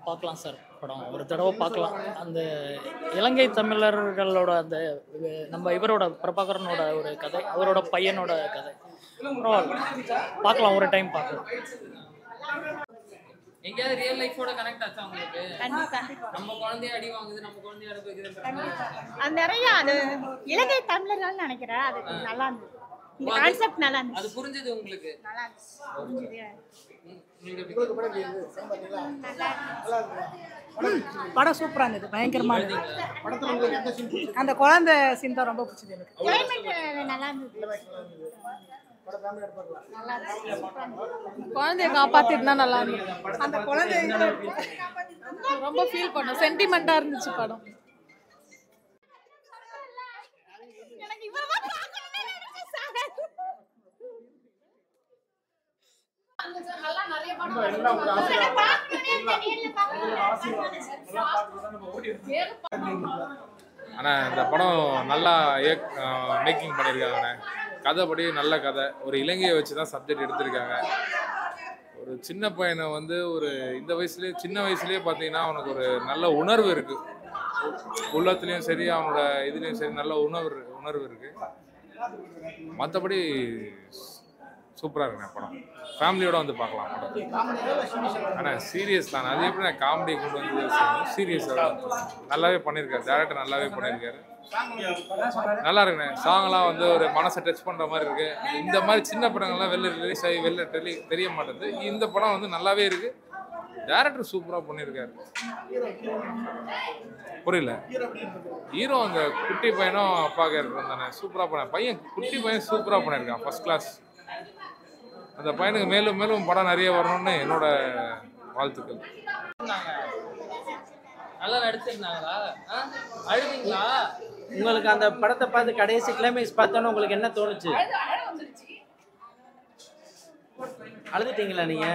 பார்க்கலாம் சார் படம் ஒரு தடவை பார்க்கலாம். அந்த இலங்கை தமிழர்களோட அந்த நம்ம இவரோட பிரபாகரனோட ஒரு கதை, அவரோட பையனோட கதை பார்க்கலாம், ஒரு டைம் பார்க்கலாம். எங்கயாவது ரியல் லைஃபோட கனெக்ட் ஆச்சா உங்களுக்கு? நம்ம குழந்தைய அடி வாங்குது, நம்ம குழந்தைய அனுபவிக்குது, அது நிறைய அது இலங்கை தமிழர்கள் நினைக்கிறேன். அது நல்லா இருந்தது, இந்த கான்செப்ட் நல்லா இருந்துச்சு. அது புரிஞ்சது உங்களுக்கு? நல்லா இருந்துச்சு. படம் சூப்பரா இருந்தது, பயங்கரமா இருந்தது. அந்த குழந்தை சீன் தான் ரொம்ப பிடிச்சது எனக்கு. கிளைமேட் நல்லா இருந்தது. குழந்தைய காப்பாத்திருந்தா நல்லா இருந்தது. அந்த குழந்தை ரொம்ப ஃபீல் பண்ணோம், சென்டிமெண்டா இருந்துச்சு படம். அண்ணா இந்த படம் நல்லா மேக்கிங் பண்ணியிருக்காங்கண்ணே. கதைப்படி நல்ல கதை, ஒரு இலங்கையை வச்சு தான் சப்ஜெக்ட் எடுத்திருக்காங்க. ஒரு சின்ன பையனை வந்து ஒரு இந்த வயசுலேயே சின்ன வயசுலேயே பார்த்தீங்கன்னா அவனுக்கு ஒரு நல்ல உணர்வு இருக்குது, உள்ளத்துலேயும் சரி அவனோட இதுலேயும் சரி நல்ல உணர்வு இருக்குது. மற்றபடி சூப்பராக இருக்குண்ணே படம், ஃபேமிலியோட வந்து பார்க்கலாம் படம். ஆனால் சீரியஸ் தான், அது எப்படி நான் காமெடி கொண்டு வந்து சீரியஸாக நல்லாவே பண்ணியிருக்காரு, டேரக்டர் நல்லாவே பண்ணியிருக்காரு, நல்லா இருக்குண்ணே. சாங்லாம் வந்து ஒரு மனசை டச் பண்ணுற மாதிரி இருக்கு. இந்த மாதிரி சின்ன படங்கள்லாம் ரிலீஸ் ஆகி தெரிய மாட்டேங்குது. இந்த படம் வந்து நல்லாவே இருக்கு, டேரக்டர் சூப்பராக பண்ணியிருக்காரு. புரியல, ஹீரோ அந்த குட்டி பையனும் அப்பா கேரக்டர் தானே சூப்பராக பண்ண பையன், குட்டி பையன் சூப்பராக பண்ணியிருக்கான், ஃபர்ஸ்ட் கிளாஸ். அந்த பையனுக்கு மேலும் மேலும் படம் நிறைய வரணும்னு என்னோட வாழ்த்துக்கள். நல்லா நடிச்சிருந்தாங்களா? அழுதுங்களா? உங்களுக்கு அந்த படத்தை பார்த்து கடைசி கிளைமேக்ஸ் பார்த்தோன்னு உங்களுக்கு என்ன தோணுச்சு? அழுதுட்டீங்களா நீங்க?